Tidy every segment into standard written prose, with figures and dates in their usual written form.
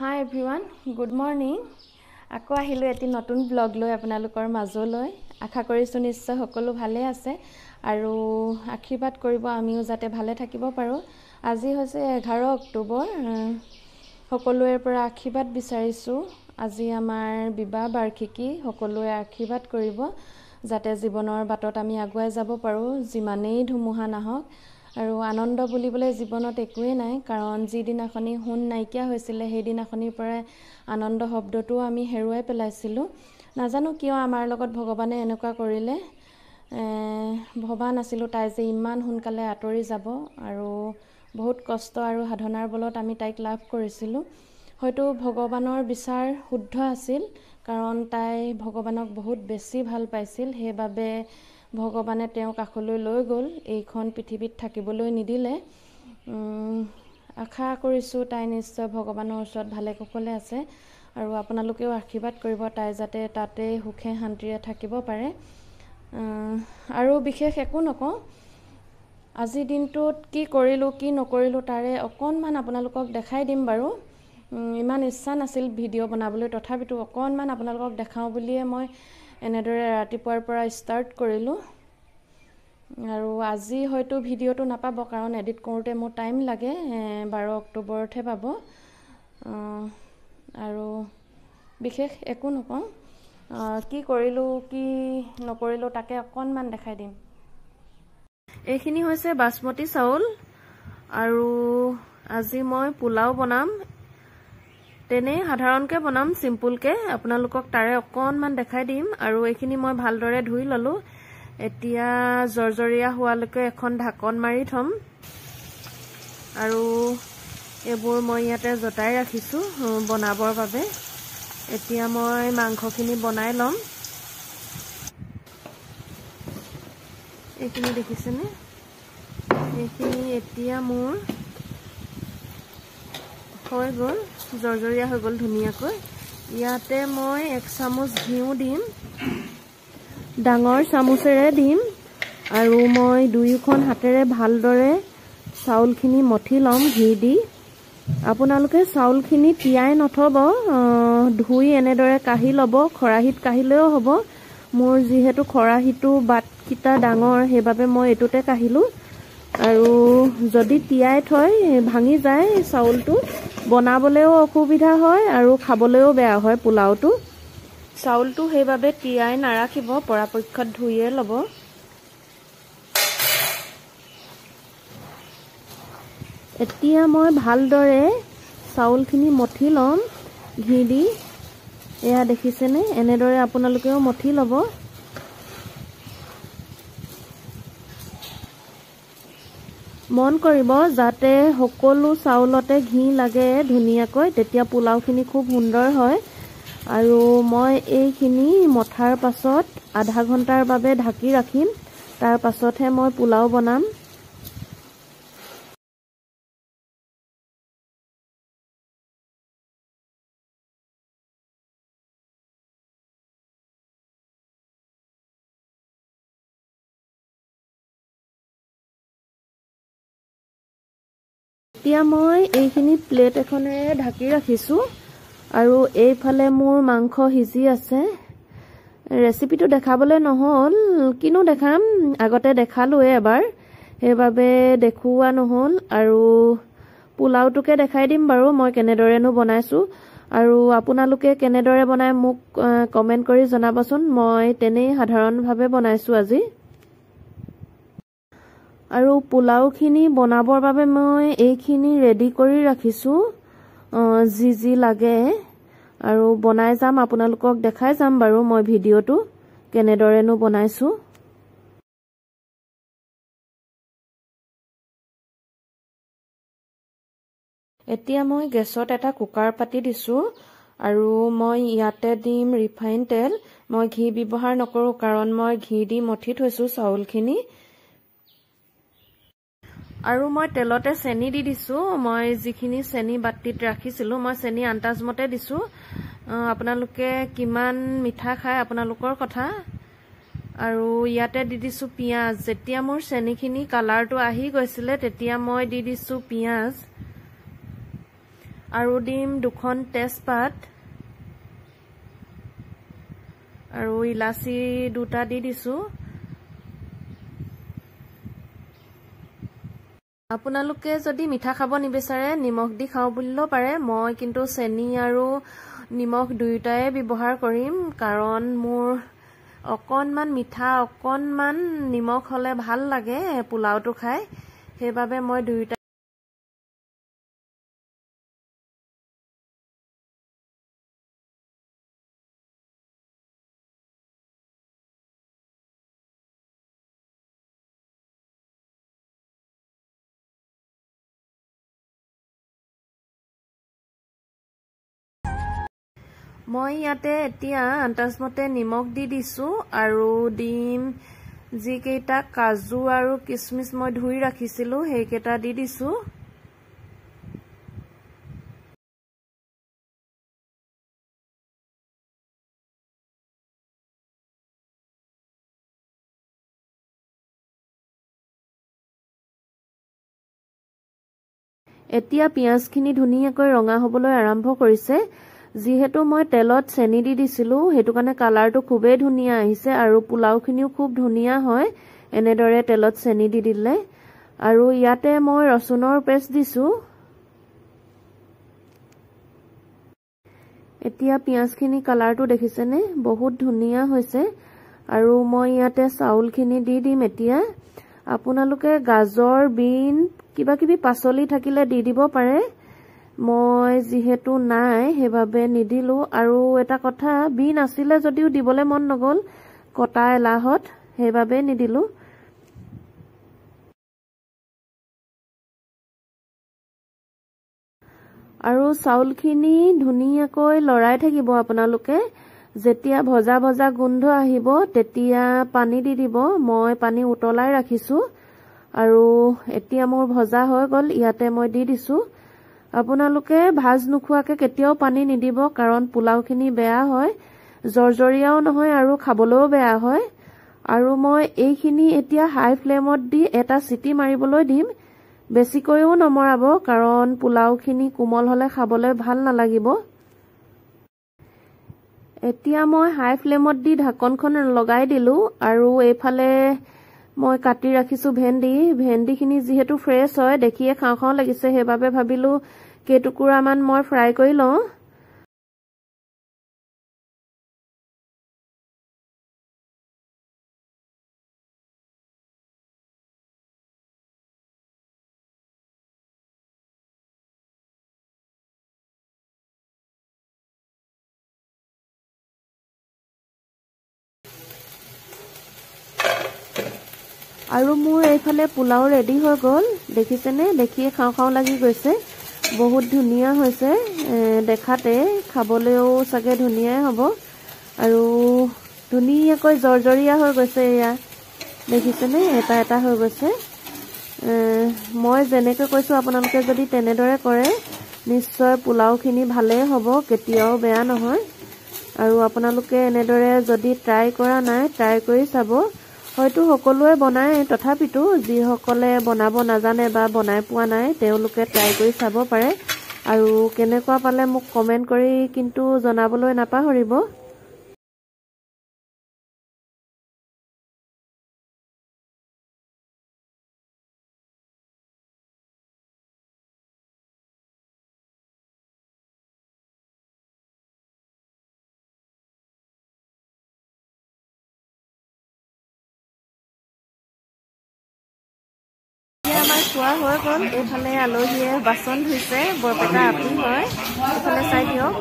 Hi everyone, good morning. আকৌ আহিলো এটি নতুন ব্লগ লৈ আপোনালোকৰ মাজলৈ। আশা কৰিছো নিশ্চয় সকলো ভালে আছে আৰু আশীৰ্বাদ কৰিব আমিও যাতে ভালে থাকিব পাৰো। আজি হৈছে 11 অক্টোবৰ। সকলোৰে পৰা আশীৰ্বাদ বিচাৰিছো। আজি আমাৰ বিবাহ বাৰ্ষিকী। সকলোৱে আশীৰ্বাদ কৰিব যাতে জীৱনৰ বাটত আমি আগুৱাই যাব পাৰো যিমানেই ধুমুহা নাহক। আৰু আনন্দ বুলিবলৈ জীৱনত একোৱেই নাই, কাৰণ যিদিনাখনি সোণ নাইকিয়া হৈছিলে সেইদিনাখনিৰ পৰাই আনন্দ শব্দটো আমি হেৰুৱাই পেলাইছিলোঁ। নাজানো কিয় আমাৰ লগত ভগৱানে এনেকুৱা কৰিলে। ভবা নাছিলোঁ তাই যে ইমান সোনকালে আঁতৰি যাব আৰু বহুত কষ্ট আৰু সাধনাৰ বলত আমি তাইক লাভ কৰিছিলোঁ। হয়তো ভগৱানৰ বিচাৰ শুদ্ধ আছিল, কাৰণ তাই ভগৱানক বহুত বেছি ভাল পাইছিল। সেইবাবে ভগৱানে তেওঁক কাষলৈ লৈ গ'ল, এইখন পৃথিৱীত থাকিবলৈ নিদিলে। আশা কৰিছোঁ তাই নিশ্চয় ভগৱানৰ ওচৰত ভালে কুশলে আছে আৰু আপোনালোকেও আশীৰ্বাদ কৰিব তাই যাতে তাতে সুখে শান্তিৰে থাকিব পাৰে। আৰু বিশেষ একো নকওঁ, আজিৰ দিনটোত কি কৰিলোঁ কি নকৰিলোঁ তাৰে অকণমান আপোনালোকক দেখাই দিম বাৰু। ইমান ইচ্ছা নাছিল ভিডিঅ' বনাবলৈ, তথাপিতো অকণমান আপোনালোকক দেখাওঁ বুলিয়ে মই এনেদৰে ৰাতিপুৱাৰ পৰা ষ্টাৰ্ট কৰিলোঁ। আৰু আজি হয়তো ভিডিঅ'টো নাপাব, কাৰণ এডিট কৰোঁতে মোৰ টাইম লাগে। 12 অক্টোবৰতহে পাব। আৰু বিশেষ একো নকওঁ, কি কৰিলোঁ কি নকৰিলোঁ তাকে অকণমান দেখাই দিম। এইখিনি হৈছে বাসমতী চাউল আৰু আজি মই পোলাও বনাম। তেনেই সাধাৰণকৈ বনাম, চিম্পুলকৈ। আপোনালোকক তাৰে অকণমান দেখাই দিম। আৰু এইখিনি মই ভালদৰে ধুই ল'লোঁ। এতিয়া জৰ্জৰীয়া হোৱালৈকে এখন ঢাকন মাৰি থ'ম। আৰু এইবোৰ মই ইয়াতে জতাই ৰাখিছোঁ বনাবৰ বাবে। এতিয়া মই মাংসখিনি বনাই ল'ম। এইখিনি দেখিছেনে? এইখিনি এতিয়া মোৰ হৈ গ'ল, জৰ্জৰীয়া হৈ গ'ল ধুনীয়াকৈ। ইয়াতে মই 1 চামুচ ঘিউ দিম, ডাঙৰ চামুচেৰে দিম। আৰু মই দুয়োখন হাতেৰে ভালদৰে চাউলখিনি মঠি ল'ম ঘি দি। আপোনালোকে চাউলখিনি তিয়াই নথব, ধুই এনেদৰে কাঢ়ি ল'ব। খৰাহিত কাঢ়িলেও হ'ব। মোৰ যিহেতু খৰাহিটো বাটকেইটা ডাঙৰ, সেইবাবে মই এইটোতে কাঢ়িলোঁ। আৰু যদি তিয়াই থয় ভাঙি যায় চাউলটো, বনাবলৈও অসুবিধা হয় আৰু খাবলৈও বেয়া হয় পোলাওটো। চাউলটো সেইবাবে তিয়াই নাৰাখিব, পৰাপক্ষত ধুইয়ে ল'ব। এতিয়া মই ভালদৰে চাউলখিনি মঠি ল'ম ঘি দি। এয়া দেখিছেনে? এনেদৰে আপোনালোকেও মঠি ল'ব। মন কৰিব যাতে সকলো চাউলতে ঘি লাগে ধুনীয়াকৈ, তেতিয়া পোলাওখিনি খুব সুন্দৰ হয়। আৰু মই এইখিনি মঠাৰ পাছত আধা ঘণ্টাৰ বাবে ঢাকি ৰাখিম। তাৰ পাছতহে মই পোলাও বনাম। এতিয়া মই এইখিনি প্লেট এখনেৰে ঢাকি ৰাখিছোঁ। আৰু এইফালে মোৰ মাংস সিজি আছে। ৰেচিপিটো দেখাবলৈ নহ'ল, কিনো দেখাম, আগতে দেখালোৱে এবাৰ, সেইবাবে দেখুওৱা নহ'ল। আৰু পোলাওটোকে দেখাই দিম বাৰু মই কেনেদৰেনো বনাইছোঁ। আৰু আপোনালোকে কেনেদৰে বনাই মোক কমেণ্ট কৰি জনাবচোন। মই তেনেই সাধাৰণভাৱে বনাইছোঁ আজি। আৰু পোলাওখিনি বনাবৰ বাবে মই এইখিনি ৰেডি কৰি ৰাখিছোঁ, যি যি লাগে। আৰু বনাই যাম, আপোনালোকক দেখাই যাম বাৰু মই ভিডিঅ'টো কেনেদৰেনো বনাইছোঁ। এতিয়া মই গেছত এটা কুকাৰ পাতি দিছোঁ। আৰু মই ইয়াতে দিম ৰিফাইন তেল। মই ঘি ব্যৱহাৰ নকৰোঁ, কাৰণ মই ঘি দি মঠি থৈছোঁ চাউলখিনি। আৰু মই তেলতে চেনি দি দিছোঁ। মই যিখিনি চেনি বাতিত ৰাখিছিলোঁ, মই চেনি আন্দাজমতে দিছোঁ। আপোনালোকে কিমান মিঠা খায় আপোনালোকৰ কথা। আৰু ইয়াতে দি দিছোঁ পিঁয়াজ। যেতিয়া মোৰ চেনিখিনি কালাৰটো আহি গৈছিলে, তেতিয়া মই দি দিছোঁ পিঁয়াজ। আৰু দিম 2খন তেজপাত আৰু ইলাচি 2টা দি দিছো। আপোনালোকে যদি মিঠা খাব নিবিচাৰে নিমখ দি খাও বুলিলেও পাৰে। মই কিন্তু চেনি আৰু নিমখ দুয়োটাই ব্যৱহাৰ কৰিম, কাৰণ মোৰ অকণমান মিঠা অকণমান নিমখ হলে ভাল লাগে পোলাওটো খাই, সেইবাবে মই দুয়োটা মই ইয়াতে এতিয়া আন্দাজমতে নিমখ দি দিছো আৰু দিম যিকেইটা কাজু আৰু কিচমিচ মই ধুই ৰাখিছিলো সেইকেইটা দি দিছো। এতিয়া পিয়াজখিনি ধুনীয়াকৈ ৰঙা হবলৈ আৰম্ভ কৰিছে। যিহেতু মই তেলত চেনি দি দিছিলো সেইটো কাৰণে কালাৰটো খুবেই ধুনীয়া আহিছে আৰু পোলাওখিনিও খুব ধুনীয়া হয় এনেদৰে তেলত চেনি দি দিলে। আৰু ইয়াতে মই ৰচুনৰ পেষ্ট দিছো। এতিয়া পিয়াজখিনি কালাৰটো দেখিছেনে, বহুত ধুনীয়া হৈছে। আৰু মই ইয়াতে চাউলখিনি দি দিম। এতিয়া আপোনালোকে গাজৰ, বিন কিবা কিবি পাচলি থাকিলে দি দিব পাৰে, মই যিহেতু নাই সেইবাবে নিদিলো। আৰু এটা কথা, বিন আছিলে যদিও দিবলৈ মন নগল কটা এলাহত, সেইবাবে নিদিলো। আৰু চাউলখিনি ধুনীয়াকৈ লৰাই থাকিব আপোনালোকে। যেতিয়া ভজা ভজা গোন্ধ আহিব তেতিয়া পানী দি দিব। মই পানী উতলাই ৰাখিছো আৰু এতিয়া মোৰ ভজা হৈ গল, ইয়াতে মই দি দিছো। আপোনালোকে ভাজ নোখোৱাকে কেতিয়াও পানী নিদিব, কাৰণ পোলাওখিনি বেয়া হয়, জৰজৰীয়াও নহয় আৰু খাবলৈও বেয়া হয়। আৰু মই এইখিনি এতিয়া হাই ফ্লেমত দি এটা চিটি মাৰিবলৈ দিম। বেছিকৈও নমৰাব, কাৰণ পোলাওখিনি কোমল হলে খাবলৈ ভাল নালাগিব। এতিয়া মই হাই ফ্লেমত দি ঢাকনখন লগাই দিলো আৰু এইফালে মই কাটি ৰাখিছো ভেন্দিখিনি যিহেতু ফ্ৰেছ হয় দেখিয়ে খাওঁ খাওঁ লাগিছে, সেইবাবে ভাবিলো কেইটুকুৰামান মই ফ্ৰাই কৰি লওঁ। আৰু মোৰ এইফালে পোলাও ৰেডি হৈ গল, দেখিছেনে, দেখিয়ে খাওঁ খাওঁ লাগি গৈছে। বহুত ধুনীয়া হৈছে দেখাতে, খাবলৈও চাগে ধুনীয়াই হ'ব। আৰু ধুনীয়াকৈ জৰজৰীয়া হৈ গৈছে, এয়া দেখিছেনে, এটা এটা হৈ গৈছে। মই যেনেকৈ কৈছো আপোনালোকে যদি তেনেদৰে কৰে নিশ্চয় পোলাওখিনি ভালেই হ'ব, কেতিয়াও বেয়া নহয়। আৰু আপোনালোকে এনেদৰে যদি ট্ৰাই কৰা নাই ট্ৰাই কৰি চাব। হয়তো সকলোৱে বনায়, তথাপিতো যিসকলে বনাব নাজানে বা বনাই পোৱা নাই তেওঁলোকে ট্ৰাই কৰি চাব পাৰে। আৰু কেনেকুৱা পালে মোক কমেন্ট কৰি কিন্তু জনাবলৈ নাপাহৰিব। আমাৰ খোৱা হৈ গল। এইফালে আলহীয়ে বাচন ধুইছে, বৰপেটা আপি হয়, এইফালে চাই দিয়ক।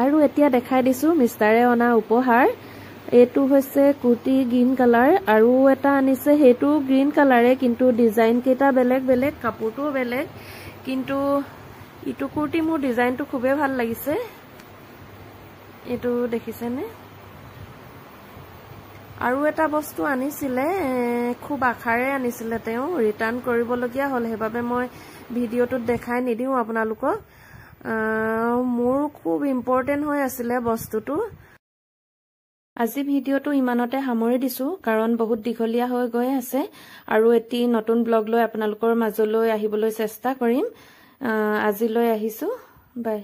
আৰু এতিয়া দেখাই দিছো মিষ্টাৰে অনা উপহাৰ। এইটো হৈছে কুৰ্তি গ্ৰীণ কালাৰ, আৰু এটা আনিছে সেইটো গ্ৰীণ কালাৰে, কিন্তু ডিজাইন কেইটা বেলেগ বেলেগ, কাপোৰটোও বেলেগ। কিন্তু ইটো কুৰ্তি মোৰ ডিজাইনটো খুবেই ভাল লাগিছে। এইটো দেখিছেনে। আৰু এটা বস্তু আনিছিলে, খুব আশাৰে আনিছিলে তেওঁ, ৰিটাৰ্ণ কৰিবলগীয়া হ'ল, সেইবাবে মই ভিডিঅ'টোত দেখাই নিদিওঁ আপোনালোকক। মোৰ খুব ইম্পৰ্টেণ্ট হৈ আছিলে বস্তুটো। আজি ভিডিঅ'টো ইমানতে সামৰি দিছো কাৰণ বহুত দীঘলীয়া হৈ গৈ আছে আৰু এটি নতুন ব্লগ লৈ আপোনালোকৰ মাজলৈ আহিবলৈ চেষ্টা কৰিম আজিলৈ আহিছো বাই